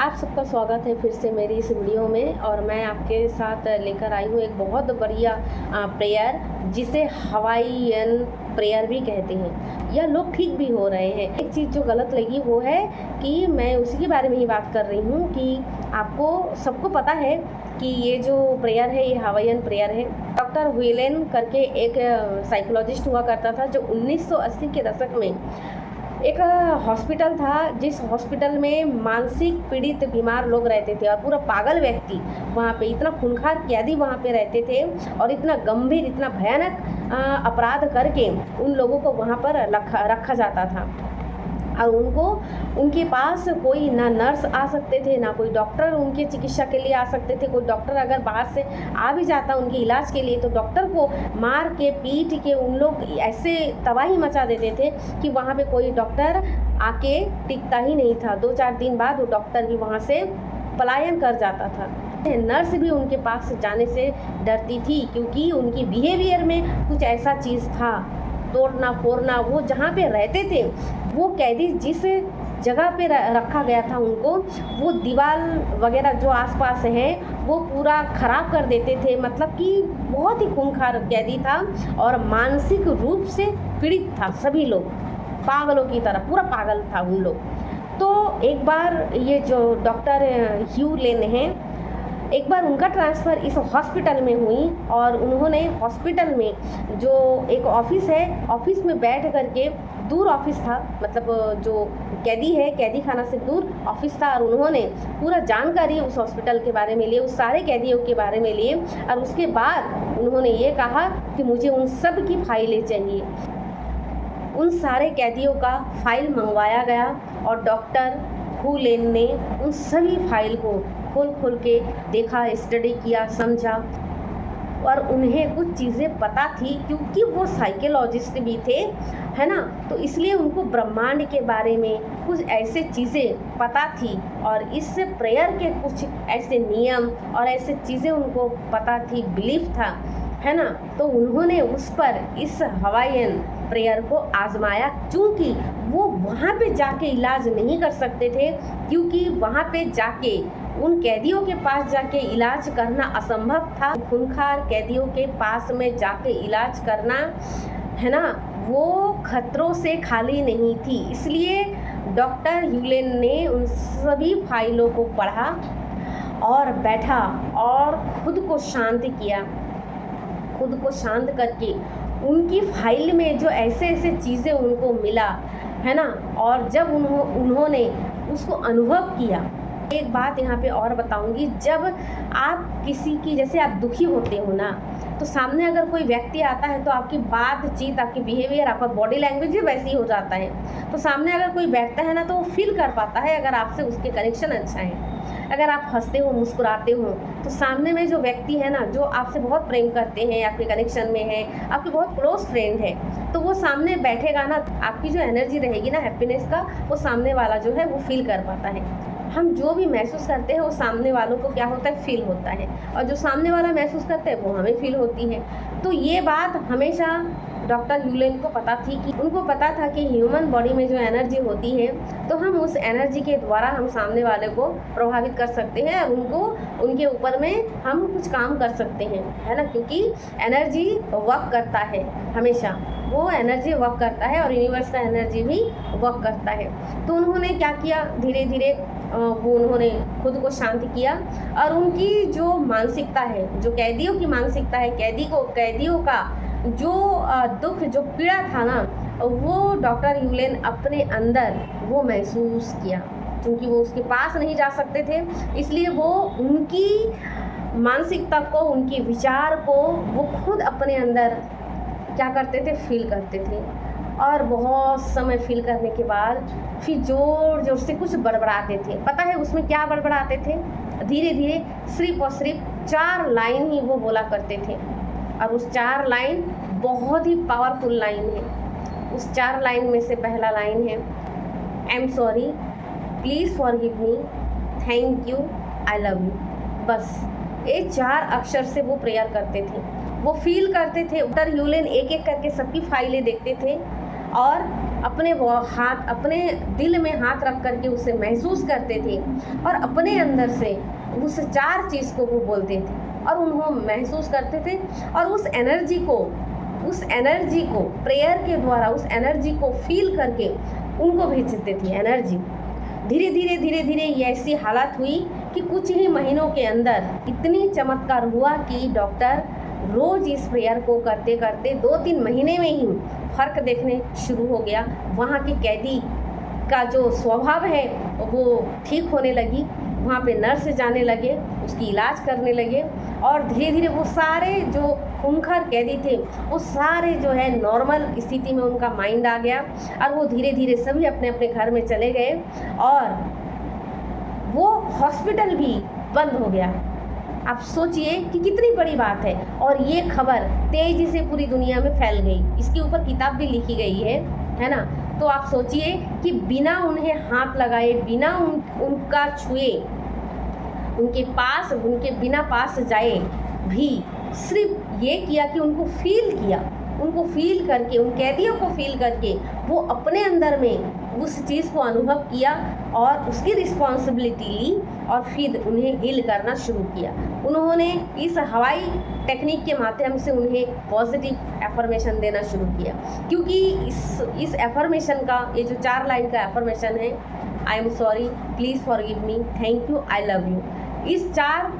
आप सबका स्वागत है फिर से मेरी इस वीडियो में। और मैं आपके साथ लेकर आई हूँ एक बहुत बढ़िया प्रेयर जिसे हवाईयन प्रेयर भी कहते हैं। यह लोग ठीक भी हो रहे हैं। एक चीज़ जो गलत लगी वो है कि मैं उसी के बारे में ही बात कर रही हूँ कि आपको सबको पता है कि ये जो प्रेयर है ये हवाईयन प्रेयर है। डॉक्टर व्हीलन करके एक साइकोलॉजिस्ट हुआ करता था जो 1980 के दशक में एक हॉस्पिटल था जिस हॉस्पिटल में मानसिक पीड़ित बीमार लोग रहते थे और पूरा पागल व्यक्ति वहाँ पे, इतना खूंखार कैदी वहाँ पे रहते थे और इतना गंभीर इतना भयानक अपराध करके उन लोगों को वहाँ पर रखा जाता था। और उनके पास कोई ना नर्स आ सकते थे ना कोई डॉक्टर उनके चिकित्सा के लिए आ सकते थे। कोई डॉक्टर अगर बाहर से आ भी जाता उनके इलाज के लिए तो डॉक्टर को मार के पीट के उन लोग ऐसे तबाही मचा देते थे कि वहाँ पे कोई डॉक्टर आके टिकता ही नहीं था। 2-4 दिन बाद वो डॉक्टर भी वहाँ से पलायन कर जाता था। नर्स भी उनके पास जाने से डरती थी क्योंकि उनकी बिहेवियर में कुछ ऐसा चीज़ था, तोड़ना फोड़ना। वो जहाँ पे रहते थे वो कैदी जिस जगह पे रखा गया था उनको वो दीवार वगैरह जो आसपास है वो पूरा ख़राब कर देते थे। मतलब कि बहुत ही खूंखार कैदी था और मानसिक रूप से पीड़ित था। सभी लोग पागलों की तरह, पूरा पागल था उन लोग। तो एक बार ये जो डॉक्टर ह्यूलेन हैं, एक बार उनका ट्रांसफ़र इस हॉस्पिटल में हुई और उन्होंने हॉस्पिटल में जो एक ऑफिस है, ऑफिस में बैठ करके, दूर ऑफिस था, मतलब जो कैदी है कैदी खाना से दूर ऑफिस था, और उन्होंने पूरा जानकारी उस हॉस्पिटल के बारे में लिए, उस सारे कैदियों के बारे में लिए। और उसके बाद उन्होंने ये कहा कि मुझे उन सब की फाइलें चाहिए। उन सारे कैदियों का फाइल मंगवाया गया और डॉक्टर ह्यूलेन ने उन सभी फाइल को खोल के देखा, स्टडी किया, समझा। और उन्हें कुछ चीज़ें पता थी क्योंकि वो साइकोलॉजिस्ट भी थे, है ना। तो इसलिए उनको ब्रह्मांड के बारे में कुछ ऐसे चीज़ें पता थी और इस प्रेयर के कुछ ऐसे नियम और ऐसे चीज़ें उनको पता थी, बिलीफ था, है ना। तो उन्होंने उस पर इस हवाईयन प्रेयर को आजमाया क्योंकि वो वहाँ पे जाके इलाज नहीं कर सकते थे, क्योंकि वहाँ पे जाके उन कैदियों के पास जाके इलाज करना असंभव था। खूंखार कैदियों के पास में जाके इलाज करना, है ना, वो खतरों से खाली नहीं थी। इसलिए डॉक्टर ह्यूलेन ने उन सभी फाइलों को पढ़ा और बैठा और खुद को शांत किया। खुद को शांत करके उनकी फाइल में जो ऐसे ऐसे चीज़ें उनको मिला, है ना, और जब उन्होंने उसको अनुभव किया। एक बात यहाँ पे और बताऊंगी, जब आप किसी की, जैसे आप दुखी होते हो ना, तो सामने अगर कोई व्यक्ति आता है तो आपकी बातचीत, आपकी बिहेवियर, आपका बॉडी लैंग्वेज भी वैसे ही हो जाता है। तो सामने अगर कोई बैठता है ना तो वो फील कर पाता है अगर आपसे उसके कनेक्शन अच्छा है। अगर आप हंसते हो, मुस्कुराते हो, तो सामने में जो व्यक्ति है ना, जो आपसे बहुत प्रेम करते हैं, आपके कनेक्शन में है, आपके बहुत क्लोज फ्रेंड है, तो वो सामने बैठेगा ना, आपकी जो एनर्जी रहेगी ना हैप्पीनेस का, वो सामने वाला जो है वो फील कर पाता है। हम जो भी महसूस करते हैं वो सामने वालों को क्या होता है, फील होता है, और जो सामने वाला महसूस करते हैं वो हमें फील होती है। तो ये बात हमेशा डॉक्टर ह्यूलेन को पता थी कि उनको पता था कि ह्यूमन बॉडी में जो एनर्जी होती है तो हम उस एनर्जी के द्वारा हम सामने वाले को प्रभावित कर सकते हैं और उनके ऊपर में हम कुछ काम कर सकते हैं, है ना, क्योंकि एनर्जी वर्क करता है हमेशा, वो एनर्जी वर्क करता है और यूनिवर्स का एनर्जी भी वर्क करता है। तो उन्होंने क्या किया, धीरे धीरे वो उन्होंने खुद को शांत किया और उनकी जो मानसिकता है, जो कैदियों की मानसिकता है, कैदियों का जो दुख, जो पीड़ा था ना, वो डॉक्टर ह्यूलेन अपने अंदर वो महसूस किया। क्योंकि वो उसके पास नहीं जा सकते थे, इसलिए वो उनकी मानसिकता को, उनके विचार को वो खुद अपने अंदर क्या करते थे, फील करते थे। और बहुत समय फील करने के बाद फिर जोर जोर से कुछ बड़बड़ाते थे। पता है उसमें क्या बड़बड़ाते थे? धीरे धीरे सिर्फ और सिर्फ 4 लाइन ही वो बोला करते थे, और उस 4 लाइन बहुत ही पावरफुल लाइन है। उस 4 लाइन में से पहला लाइन है, आई am sorry, please forgive me, thank you, I love you. बस ये 4 अक्षर से वो प्रेयर करते थे, वो फील करते थे। डॉक्टर ह्यूलेन एक एक करके सबकी फाइलें देखते थे और अपने वो हाथ, अपने दिल में हाथ रख करके उसे महसूस करते थे और अपने अंदर से उस 4 चीज़ को वो बोलते थे और उन्होंने महसूस करते थे और उस एनर्जी को प्रेयर के द्वारा उस एनर्जी को फील करके उनको भेजते थे एनर्जी। धीरे धीरे ये ऐसी हालत हुई कि कुछ ही महीनों के अंदर इतनी चमत्कार हुआ कि डॉक्टर रोज़ इस प्रेयर को करते करते 2-3 महीने में ही फ़र्क देखने शुरू हो गया। वहाँ के कैदी का जो स्वभाव है वो ठीक होने लगी, वहाँ पे नर्स जाने लगे, उसकी इलाज करने लगे और धीरे धीरे वो सारे जो खूंखार कैदी थे वो सारे जो है नॉर्मल स्थिति में उनका माइंड आ गया और वो धीरे धीरे सभी अपने अपने घर में चले गए और वो हॉस्पिटल भी बंद हो गया। आप सोचिए कि कितनी बड़ी बात है और ये खबर तेज़ी से पूरी दुनिया में फैल गई, इसके ऊपर किताब भी लिखी गई है ना। तो आप सोचिए कि बिना उन्हें हाथ लगाए, बिना उनका छुए, उनके बिना पास जाए भी सिर्फ ये किया कि उनको फील करके, उन कैदियों को फील करके वो अपने अंदर में उस चीज़ को अनुभव किया और उसकी रिस्पॉन्सिबिलिटी ली और फिर उन्हें हील करना शुरू किया। उन्होंने इस हवाई टेक्निक के माध्यम से उन्हें पॉजिटिव एफर्मेशन देना शुरू किया, क्योंकि इस एफर्मेशन का ये जो 4 लाइन का एफर्मेशन है, आई am sorry, please forgive me, thank you, I love you, इस 4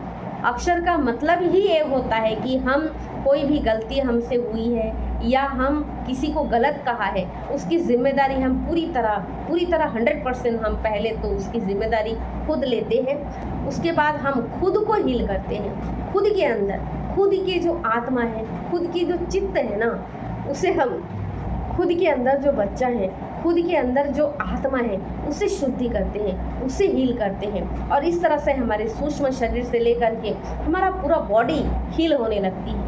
अक्षर का मतलब ही ये होता है कि हम कोई भी गलती हमसे हुई है या हम किसी को गलत कहा है, उसकी जिम्मेदारी हम पूरी तरह 100% हम पहले तो उसकी जिम्मेदारी खुद लेते हैं। उसके बाद हम खुद को हील करते हैं, खुद के अंदर, खुद के जो आत्मा है, खुद की जो चित्त है ना, उसे हम खुद के अंदर जो बच्चा है, खुद के अंदर जो आत्मा है, उसे शुद्धि करते हैं, उसे हील करते हैं और इस तरह से हमारे सूक्ष्म शरीर से लेकर के हमारा पूरा बॉडी हील होने लगती है।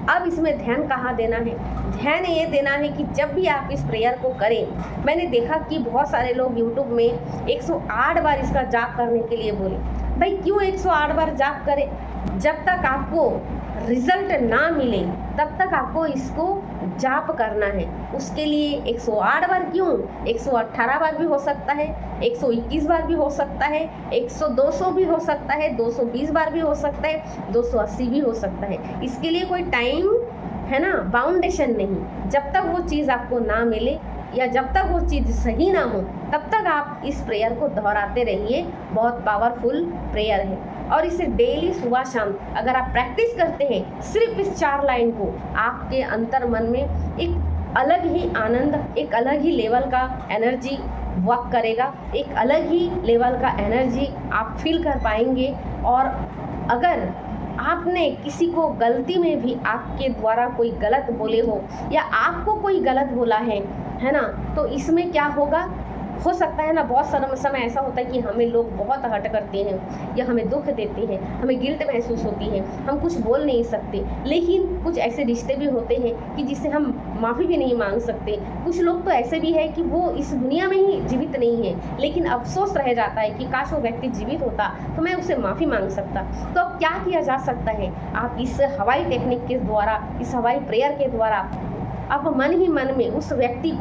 अब इसमें ध्यान कहाँ देना है? ध्यान ये देना है कि जब भी आप इस प्रेयर को करें, मैंने देखा कि बहुत सारे लोग यूट्यूब में 108 बार इसका जाप करने के लिए बोले। भाई क्यों 108 बार जाप करें? जब तक आपको रिजल्ट ना मिले तब तक आपको इसको जाप करना है। उसके लिए 108 बार क्यों, 118 बार भी हो सकता है, 121 बार भी हो सकता है, 200 भी हो सकता है, 220 बार भी हो सकता है, 280 भी हो सकता है। इसके लिए कोई टाइम है ना, बाउंडेशन नहीं। जब तक वो चीज़ आपको ना मिले या जब तक वो चीज़ सही ना हो तब तक आप इस प्रेयर को दोहराते रहिए। बहुत पावरफुल प्रेयर है और इसे डेली सुबह शाम अगर आप प्रैक्टिस करते हैं सिर्फ इस 4 लाइन को, आपके अंतर मन में एक अलग ही आनंद, एक अलग ही लेवल का एनर्जी वर्क करेगा, एक अलग ही लेवल का एनर्जी आप फील कर पाएंगे। और अगर आपने किसी को गलती में भी आपके द्वारा कोई गलत बोले हो या आपको कोई गलत बोला है ना, तो इसमें क्या होगा, हो सकता है ना, बहुत समय ऐसा होता है कि हमें लोग बहुत हर्ट करते हैं या हमें दुख देते हैं, हमें गिल्ट महसूस होती है, हम कुछ बोल नहीं सकते। लेकिन कुछ ऐसे रिश्ते भी होते हैं कि जिससे हम माफ़ी भी नहीं मांग सकते। कुछ लोग तो ऐसे भी है कि वो इस दुनिया में ही जीवित नहीं है, लेकिन अफसोस रह जाता है कि काश वो व्यक्ति जीवित होता तो मैं उससे माफ़ी मांग सकता। तो अब क्या किया जा सकता है? आप इस हवाई टेक्निक के द्वारा, इस हवाई प्रेयर के द्वारा आप मन ही मन में उस व्यक्ति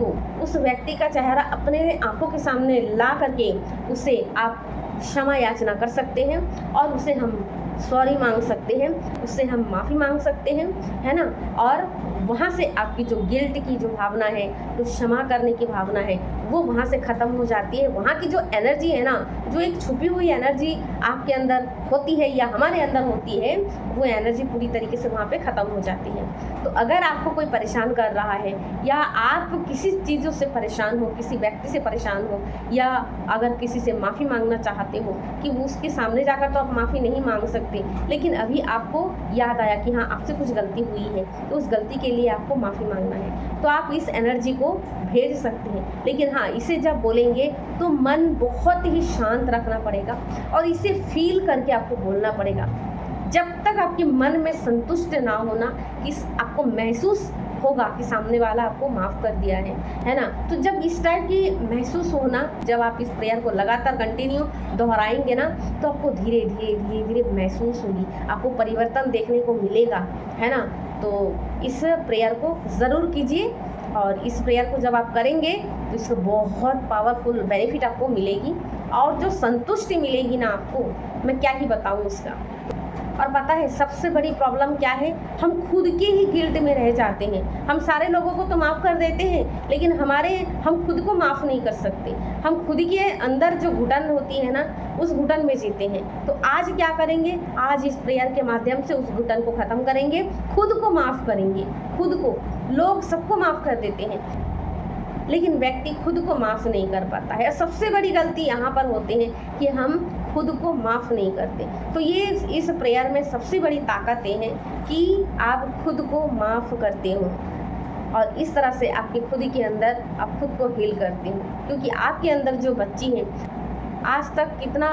का चेहरा अपने आंखों के सामने ला करके उसे आप क्षमा याचना कर सकते हैं और उसे हम सॉरी मांग सकते हैं, उससे हम माफ़ी मांग सकते हैं, है ना। और वहाँ से आपकी जो गिल्ट की जो भावना है, जो क्षमा करने की भावना है, वो वहाँ से ख़त्म हो जाती है। वहाँ की जो एनर्जी है ना, जो एक छुपी हुई एनर्जी आपके अंदर होती है या हमारे अंदर होती है, वो एनर्जी पूरी तरीके से वहाँ पे ख़त्म हो जाती है। तो अगर आपको कोई परेशान कर रहा है या आप किसी चीज़ों से परेशान हो, किसी व्यक्ति से परेशान हो, या अगर किसी से माफ़ी मांगना चाहते हो कि वो उसके सामने जाकर तो आप माफ़ी नहीं मांग सकते, लेकिन अभी आपको याद आया कि हाँ आपसे कुछ गलती हुई है, तो उस गलती के लिए आपको माफ़ी मांगना है, तो आप इस एनर्जी को भेज सकते हैं। लेकिन हाँ, इसे जब बोलेंगे तो मन बहुत ही शांत रखना पड़ेगा और इसे फील करके आपको बोलना पड़ेगा। जब तक आपके मन में संतुष्ट ना होना कि आपको महसूस होगा कि सामने वाला आपको माफ़ कर दिया है ना। तो जब इस टाइप की महसूस होना, जब आप इस प्रेयर को लगातार कंटिन्यू दोहराएंगे ना, तो आपको धीरे धीरे महसूस होगी, आपको परिवर्तन देखने को मिलेगा, है ना। तो इस प्रेयर को ज़रूर कीजिए और इस प्रेयर को जब आप करेंगे तो इससे बहुत पावरफुल बेनिफिट आपको मिलेगी, और जो संतुष्टि मिलेगी ना आपको, मैं क्या ही बताऊँ उसका। और पता है सबसे बड़ी प्रॉब्लम क्या है, हम खुद के ही गिल्ट में रह जाते हैं। हम सारे लोगों को तो माफ़ कर देते हैं, लेकिन हम खुद को माफ़ नहीं कर सकते। हम खुद के अंदर जो घुटन होती है ना, उस घुटन में जीते हैं। तो आज क्या करेंगे, आज इस प्रेयर के माध्यम से उस घुटन को ख़त्म करेंगे, खुद को माफ़ करेंगे। खुद को, लोग सबको माफ़ कर देते हैं, लेकिन व्यक्ति खुद को माफ़ नहीं कर पाता है। सबसे बड़ी गलती यहाँ पर होती है कि हम खुद को माफ़ नहीं करते। तो ये इस प्रेयर में सबसे बड़ी ताकत ये है कि आप खुद को माफ़ करते हो, और इस तरह से आपके खुद के अंदर आप खुद को हील करते हो। क्योंकि आपके अंदर जो बच्ची है, आज तक कितना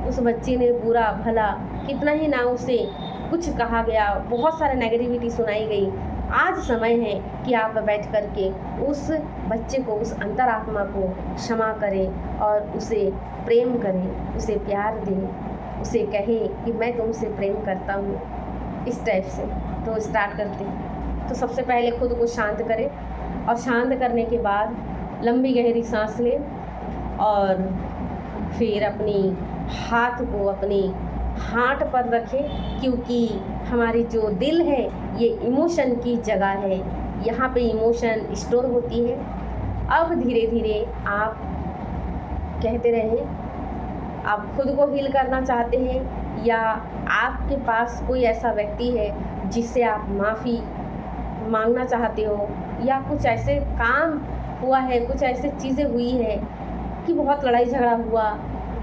उस बच्चे ने बुरा भला, कितना ही ना उसे कुछ कहा गया, बहुत सारे नेगेटिविटी सुनाई गई। आज समय है कि आप बैठ कर के उस बच्चे को, उस अंतरात्मा को क्षमा करें और उसे प्रेम करें, उसे प्यार दें, उसे कहें कि मैं तुमसे प्रेम करता हूँ, इस टाइप से। तो स्टार्ट करते हैं। तो सबसे पहले खुद को शांत करें, और शांत करने के बाद लंबी गहरी सांस लें, और फिर अपनी हाथ को अपनी हार्ट पर रखें, क्योंकि हमारी जो दिल है ये इमोशन की जगह है, यहाँ पे इमोशन स्टोर होती है। अब धीरे धीरे आप कहते रहें, आप खुद को हील करना चाहते हैं, या आपके पास कोई ऐसा व्यक्ति है जिससे आप माफ़ी मांगना चाहते हो, या कुछ ऐसे काम हुआ है, कुछ ऐसी चीज़ें हुई है कि बहुत लड़ाई झगड़ा हुआ,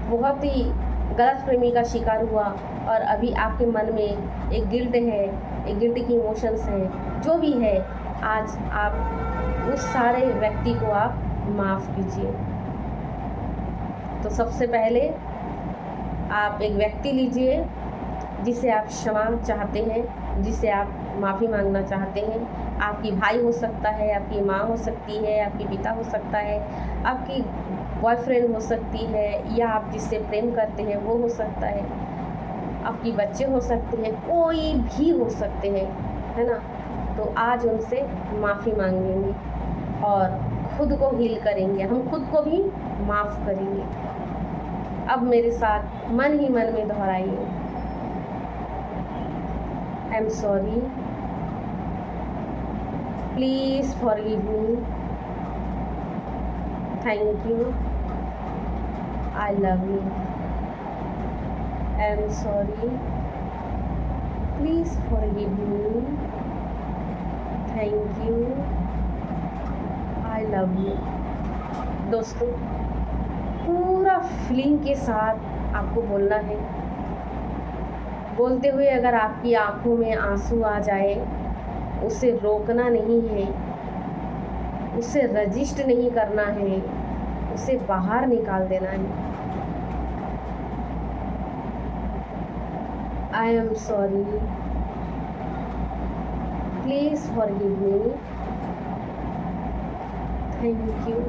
बहुत ही गलत प्रेमी का शिकार हुआ, और अभी आपके मन में एक गिल्ट है, एक गिल्ट की इमोशंस हैं, जो भी है, आज आप उस सारे व्यक्ति को आप माफ़ कीजिए। तो सबसे पहले आप एक व्यक्ति लीजिए जिसे आप क्षमा चाहते हैं, जिसे आप माफ़ी मांगना चाहते हैं। आपकी भाई हो सकता है, आपकी माँ हो सकती है, आपके पिता हो सकता है, आपकी बॉयफ्रेंड हो सकती है, या आप जिससे प्रेम करते हैं वो हो सकता है, आपकी बच्चे हो सकते हैं, कोई भी हो सकते हैं, है ना। तो आज उनसे माफ़ी मांगेंगे और खुद को हील करेंगे, हम खुद को भी माफ़ करेंगे। अब मेरे साथ मन ही मन में दोहराइए, I am sorry, please forgive me, thank you, I love you, I am sorry, please forgive me, thank you, I love you. दोस्तों, पूरा फीलिंग के साथ आपको बोलना है। बोलते हुए अगर आपकी आंखों में आंसू आ जाए, उसे रोकना नहीं है, उसे रजिस्ट नहीं करना है, उसे बाहर निकाल देना है। आई am sorry, please forgive me, thank you,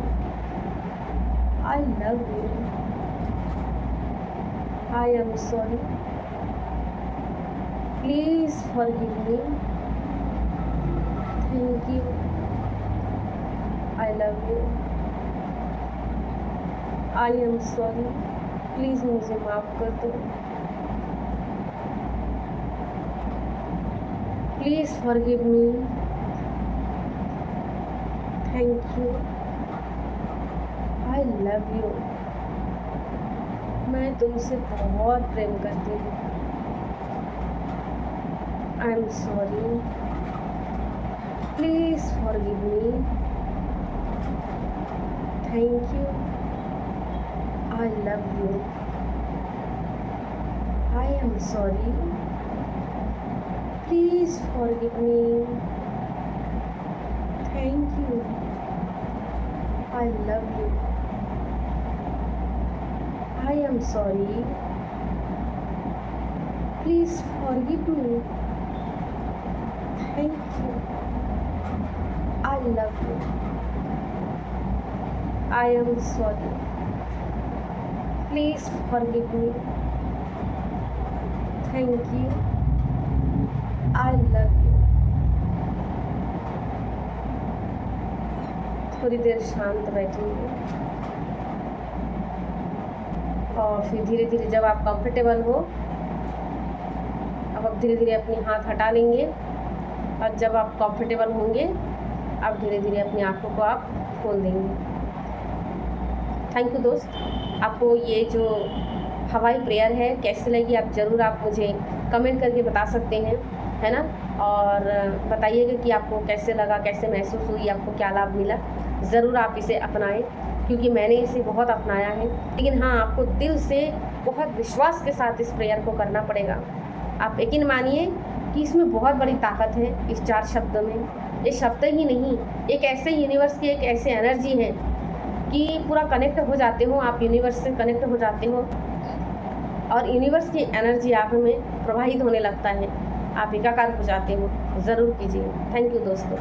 I love you, I am sorry, please forgive me, thank you, I love you, I am sorry, please मुझे माफ़ कर दो, please forgive me, thank you, I love you, मैं तुमसे बहुत प्रेम करती हूँ, आई am sorry, please forgive me, thank you, I love you, I am sorry, please forgive me, thank you, I love you, I am sorry, please forgive me, thank you, I love you, I am sorry, please forgive me, thank you, I love you, थोड़ी देर शांत बैठेंगे और फिर धीरे धीरे जब आप comfortable हो, अब आप धीरे धीरे अपने हाथ हटा लेंगे और जब आप कंफर्टेबल होंगे अब धीरे धीरे अपनी आँखों को आप खोल देंगे। थैंक यू दोस्त। आपको ये जो हवाई प्रेयर है कैसी लगी आप ज़रूर आप मुझे कमेंट करके बता सकते हैं, है ना। और बताइएगा कि आपको कैसे लगा, कैसे महसूस हुई, आपको क्या लाभ मिला। ज़रूर आप इसे अपनाएं क्योंकि मैंने इसे बहुत अपनाया है। लेकिन हाँ, आपको दिल से बहुत विश्वास के साथ इस प्रेयर को करना पड़ेगा। आप यकीन मानिए कि इसमें बहुत बड़ी ताकत है इस 4 शब्दों में। ये शब्द ही नहीं, एक ऐसे यूनिवर्स की एक ऐसी एनर्जी है कि पूरा कनेक्ट हो जाते हो आप, यूनिवर्स से कनेक्ट हो जाते हो और यूनिवर्स की एनर्जी आप में प्रवाहित होने लगता है, आप एकाकार हो जाते हो। ज़रूर कीजिए। थैंक यू दोस्तों।